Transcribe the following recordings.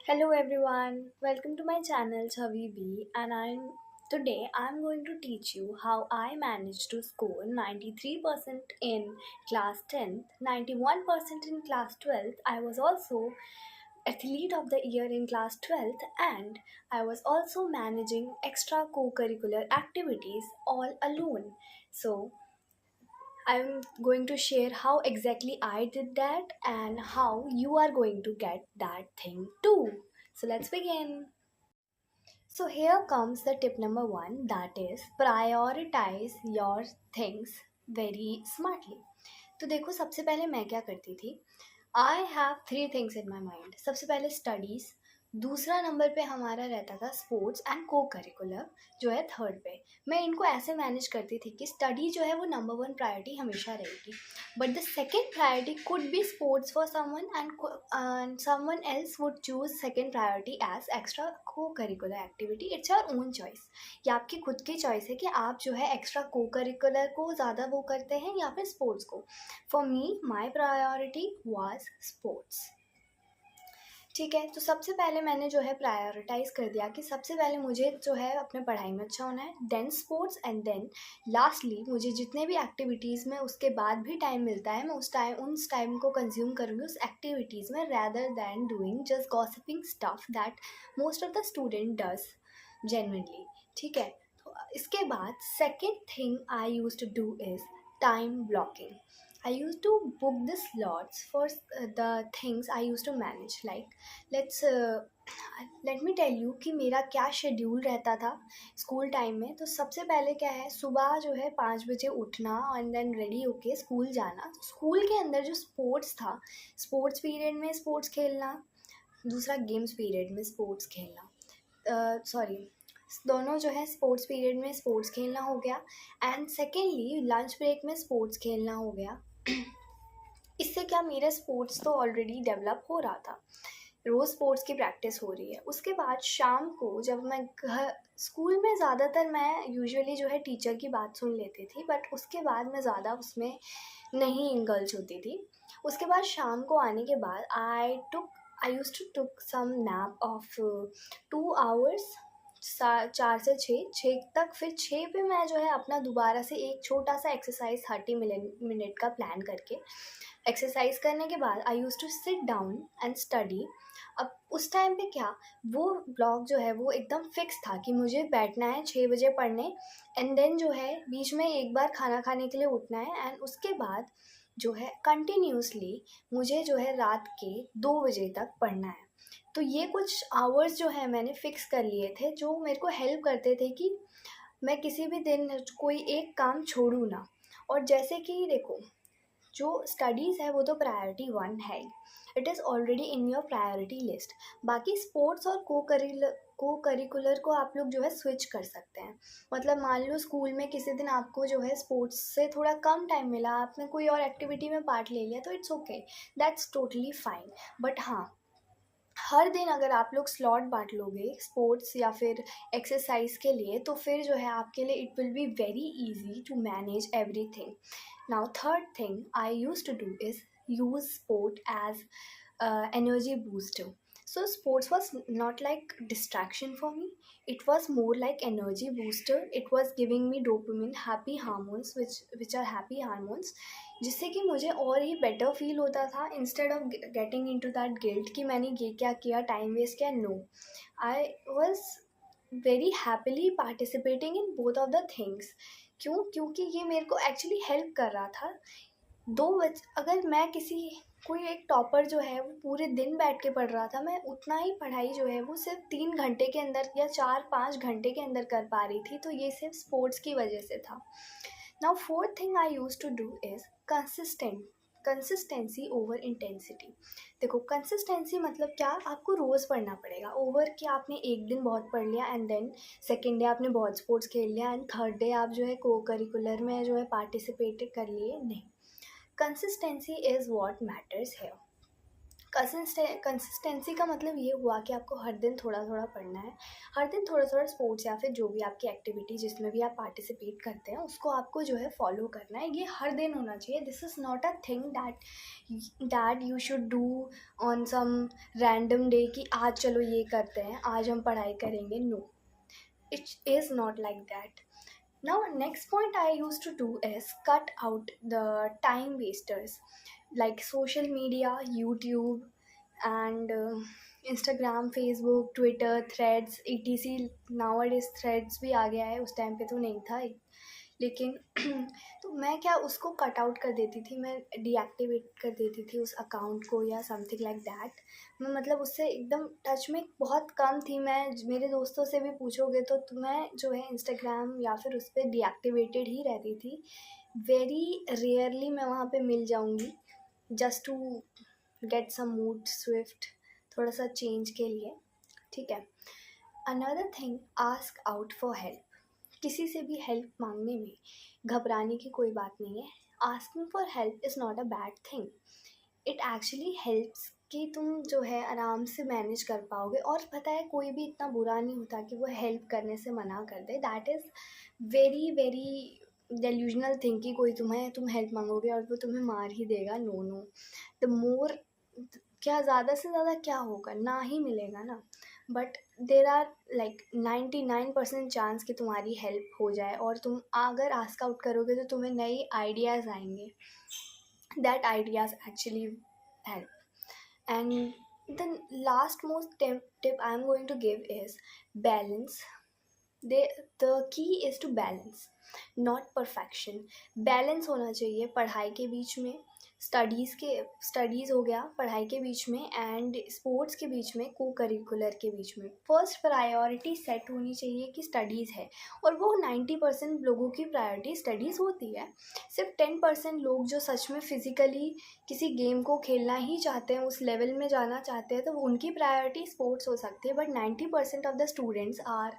Hello everyone, welcome to my channel Chavi B and I'm going to teach you how I managed to score 93% in class 10th, 91% in class 12th. I was also athlete of the year in class 12th and I was also managing extra co-curricular activities all alone. So I'm going to share how exactly I did that and how you are going to get that thing too. So let's begin. So here comes the tip number one, that is prioritize your things very smartly. तो देखो सबसे पहले मैं क्या करती थी, I have three things in my mind. सबसे पहले स्टडीज़, दूसरा नंबर पे हमारा रहता था स्पोर्ट्स एंड को करिकुलर जो है थर्ड पे. मैं इनको ऐसे मैनेज करती थी कि स्टडी जो है वो नंबर वन प्रायोरिटी हमेशा रहेगी, but the second priority could be sports for someone and someone else would choose second priority as extra को curricular activity. It's your own choice. ये आपकी खुद की चॉइस है कि आप जो है एक्स्ट्रा को करिकुलर को ज़्यादा वो करते हैं या फिर स्पोर्ट्स को. For me my priority was sports. ठीक है, तो सबसे पहले मैंने जो है प्रायोरिटाइज़ कर दिया कि सबसे पहले मुझे जो है अपने पढ़ाई में अच्छा होना है, then sports and then lastly मुझे जितने भी एक्टिविटीज़ में उसके बाद भी टाइम मिलता है मैं उस टाइम को कंज्यूम करूँगी उस एक्टिविटीज़ में, rather than doing just gossiping stuff that most of the student does genuinely. ठीक है, तो इसके बाद second thing I use to do is time blocking. I used to book the slots for the things I used to manage. Like let's let me tell you कि मेरा क्या schedule रहता था स्कूल टाइम में. तो सबसे पहले क्या है, सुबह जो है 5 बजे उठना एंड देन रेडी होके स्कूल जाना. तो स्कूल के अंदर जो स्पोर्ट्स था, स्पोर्ट्स पीरियड में स्पोर्ट्स खेलना, दूसरा गेम्स पीरियड में स्पोर्ट्स खेलना, सॉरी दोनों जो है स्पोर्ट्स पीरियड में स्पोर्ट्स खेलना हो गया एंड सेकेंडली लंच ब्रेक में स्पोर्ट्स खेलना हो गया. इससे क्या, मेरा स्पोर्ट्स तो ऑलरेडी डेवलप हो रहा था, रोज़ स्पोर्ट्स की प्रैक्टिस हो रही है. उसके बाद शाम को जब मैं घर स्कूल में ज़्यादातर मैं यूजुअली जो है टीचर की बात सुन लेती थी, बट उसके बाद मैं ज़्यादा उसमें नहीं इंगल्ज होती थी. उसके बाद शाम को आने के बाद I use to took some nap of 2 hours, 4 से 6 तक. फिर 6 पे मैं जो है अपना दोबारा से एक छोटा सा एक्सरसाइज 30 मिनट का प्लान करके एक्सरसाइज करने के बाद I use to sit down and study. अब उस टाइम पे क्या, वो ब्लॉग जो है वो एकदम फिक्स था कि मुझे बैठना है 6 बजे पढ़ने एंड देन जो है बीच में एक बार खाना खाने के लिए उठना है एंड उसके बाद जो है कंटिन्यूसली मुझे जो है रात के 2 बजे तक पढ़ना है. तो ये कुछ आवर्स जो है मैंने फिक्स कर लिए थे जो मेरे को हेल्प करते थे कि मैं किसी भी दिन कोई एक काम छोड़ूँ ना. और जैसे कि देखो, जो स्टडीज़ है वो तो प्रायोरिटी वन है, it is already in your priority list. बाकी स्पोर्ट्स और को करिकुलर को आप लोग जो है स्विच कर सकते हैं. मतलब मान लो स्कूल में किसी दिन आपको जो है स्पोर्ट्स से थोड़ा कम टाइम मिला, आपने कोई और एक्टिविटी में पार्ट ले लिया, तो it's okay, that's totally fine. But हाँ, हर दिन अगर आप लोग स्लॉट बांट लोगे स्पोर्ट्स या फिर एक्सरसाइज के लिए, तो फिर जो है आपके लिए it will be very easy to manage everything. Now third thing I use to do is use sport as energy booster. So sports was not like distraction for me, it was more like energy booster. It was giving me dopamine, happy hormones, which are happy hormones, जिससे कि मुझे और ही better feel होता था instead of getting into that guilt कि मैंने ये क्या किया, टाइम वेस्ट किया. No, I was very happily participating in both of the things. क्यों? क्योंकि ये मेरे को एक्चुअली हेल्प कर रहा था. अगर मैं कोई एक टॉपर जो है वो पूरे दिन बैठ के पढ़ रहा था, मैं उतना ही पढ़ाई जो है वो सिर्फ 3 घंटे के अंदर या 4-5 घंटे के अंदर कर पा रही थी, तो ये सिर्फ स्पोर्ट्स की वजह से था. Now fourth thing I use to do is consistency over intensity. देखो कंसिस्टेंसी मतलब क्या, आपको रोज़ पढ़ना पड़ेगा. ओवर कि आपने एक दिन बहुत पढ़ लिया एंड देन सेकेंड डे आपने बहुत स्पोर्ट्स खेल लिया एंड थर्ड डे आप जो है को करिकुलर में जो है पार्टिसिपेट कर लिए, नहीं. कंसिस्टेंसी इज़ वॉट मैटर्स है. कंसिस्टेंसी का मतलब ये हुआ कि आपको हर दिन थोड़ा थोड़ा पढ़ना है, हर दिन थोड़ा थोड़ा स्पोर्ट्स या फिर जो भी आपकी एक्टिविटी जिसमें भी आप पार्टिसिपेट करते हैं उसको आपको जो है फॉलो करना है, ये हर दिन होना चाहिए. This is not a thing that you should do on some random day कि आज चलो ये करते हैं, आज हम पढ़ाई करेंगे. No, it is not like that. Now next point I used to do is cut out the time wasters like social media, YouTube and Instagram, Facebook, Twitter, Threads, etc. Nowadays Threads भी आ गया है, उस time पे तो नहीं था लेकिन तो मैं क्या उसको कट आउट कर देती थी, मैं डीएक्टिवेट कर देती थी उस अकाउंट को या समथिंग लाइक दैट. मैं मतलब उससे एकदम टच में बहुत कम थी. मैं मेरे दोस्तों से भी पूछोगे तो मैं जो है इंस्टाग्राम या फिर उस पर डीएक्टिवेटेड ही रहती थी. वेरी रेयरली मैं वहाँ पे मिल जाऊँगी just to get some mood swift, थोड़ा सा चेंज के लिए. ठीक है. Another thing, ask out for help. किसी से भी हेल्प मांगने में घबराने की कोई बात नहीं है. Asking for help is not a bad thing. It actually helps कि तुम जो है आराम से मैनेज कर पाओगे. और पता है कोई भी इतना बुरा नहीं होता कि वो हेल्प करने से मना कर दे. That is very very delusional thing कि कोई तुम हेल्प मांगोगे और वो तुम्हें मार ही देगा. नो नो, द मोर, क्या ज़्यादा से ज़्यादा क्या होगा, ना ही मिलेगा ना. But there are like 99% chance कि तुम्हारी हेल्प हो जाए और तुम अगर आस्क आउट करोगे तो तुम्हें नई आइडियाज़ आएंगे. That ideas actually help. And the last most tip I'm going to give is balance. The key is to balance, not perfection. Balance होना चाहिए पढ़ाई के बीच में, स्टडीज़ हो गया पढ़ाई के बीच में, एंड स्पोर्ट्स के बीच में, को करिकुलर के बीच में. फर्स्ट प्रायोरिटी सेट होनी चाहिए कि स्टडीज़ है, और वो 90% लोगों की प्रायोरिटी स्टडीज़ होती है. सिर्फ 10% लोग जो सच में फ़िज़िकली किसी गेम को खेलना ही चाहते हैं, उस लेवल में जाना चाहते हैं, तो उनकी प्रायोरिटी स्पोर्ट्स हो सकती है. But 90% of the students are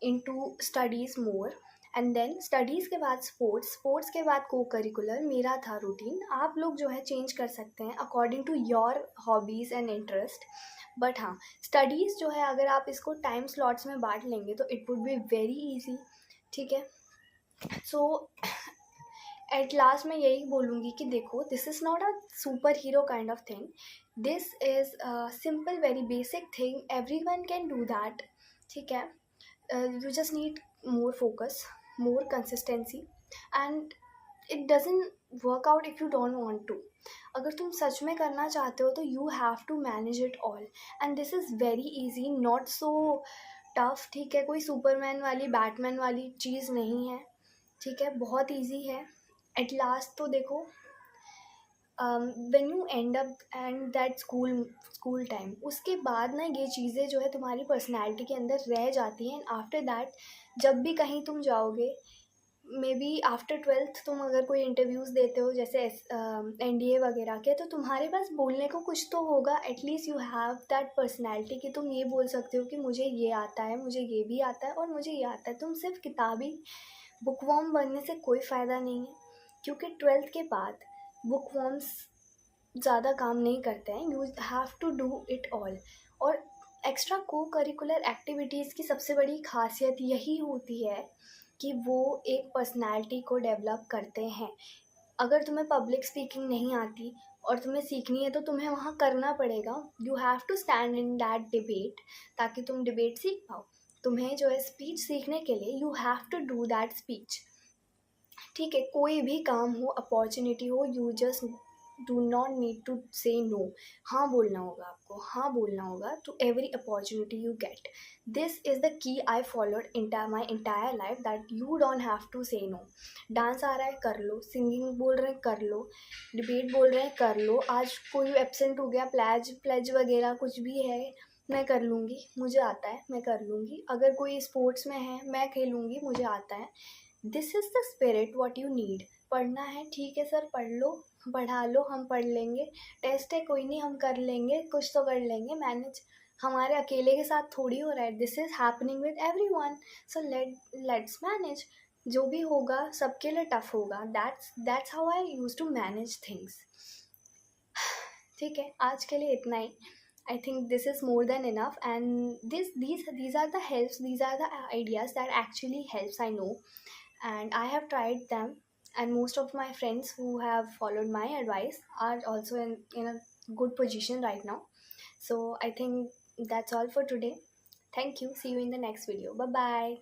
into studies more. And then studies के बाद स्पोर्ट्स के बाद को करिकुलर. मेरा था रूटीन. आप लोग जो है चेंज कर सकते हैं according to your hobbies and interest. But हाँ, स्टडीज़ जो है अगर आप इसको टाइम स्लॉट्स में बांट लेंगे तो it would be very easy. ठीक है. सो एट लास्ट मैं यही बोलूँगी कि देखो, this is not a super hero kind of thing. This is simple very basic thing. Every one can do that. ठीक है. You just need more focus, more consistency, and it doesn't work out if you don't want to. अगर तुम सच में करना चाहते हो तो you have to manage it all, and this is very easy, not so tough. ठीक है, कोई सुपरमैन वाली बैटमैन वाली चीज़ नहीं है. ठीक है, बहुत ईजी है. एट लास्ट तो देखो, when you and up and that school time, उसके बाद ना ये चीज़ें जो है तुम्हारी पर्सनैलिटी के अंदर रह जाती हैं. एंड आफ्टर दैट जब भी कहीं तुम जाओगे, मे बी आफ्टर 12th तुम अगर कोई इंटरव्यूज़ देते हो जैसे NDA वगैरह के, तो तुम्हारे पास बोलने को कुछ तो होगा. At least you have that personality कि तुम ये बोल सकते हो कि मुझे ये आता है, मुझे ये भी आता है और मुझे ये आता है. तुम सिर्फ किताबी बुकवॉर्म बनने से कोई फ़ायदा नहीं है, क्योंकि 12th के बाद बुकवॉर्म्स ज़्यादा काम नहीं करते हैं. You have to do it all. और एक्स्ट्रा को करिकुलर एक्टिविटीज़ की सबसे बड़ी खासियत यही होती है कि वो एक पर्सनैलिटी को डेवलप करते हैं. अगर तुम्हें पब्लिक स्पीकिंग नहीं आती और तुम्हें सीखनी है तो तुम्हें वहाँ करना पड़ेगा. You have to stand in that debate ताकि तुम डिबेट सीख पाओ. तुम्हें जो है स्पीच सीखने के लिए you have to do that speech. ठीक है, कोई भी काम हो, अपॉर्चुनिटी हो, you just do not need to say no. हाँ बोलना होगा आपको, हाँ बोलना होगा to every opportunity you get. This is the key I followed my entire life, that you don't have to say no. Dance आ रहा है कर लो, सिंगिंग बोल रहे हैं कर लो, डिबेट बोल रहे हैं कर लो. आज कोई एब्सेंट हो गया, प्लेज वगैरह कुछ भी है, मैं कर लूँगी, मुझे आता है, मैं कर लूँगी. अगर कोई स्पोर्ट्स में है, मैं खेलूँगी, मुझे आता है. This is the spirit what you need. पढ़ना है, ठीक है सर पढ़ लो, बढ़ा लो, हम पढ़ लेंगे. टेस्ट है, कोई नहीं, हम कर लेंगे, कुछ तो कर लेंगे मैनेज. हमारे अकेले के साथ थोड़ी हो रहा है. This is happening with every one. So let's manage. जो भी होगा सबके लिए टफ होगा. That's how I use to manage things. ठीक है, आज के लिए इतना ही. I think this is more than enough, and these are the helps, these are the ideas that actually helps, I know, and I have tried them, and most of my friends who have followed my advice are also in a good position right now. So I think that's all for today. Thank you. See you in the next video. Bye bye.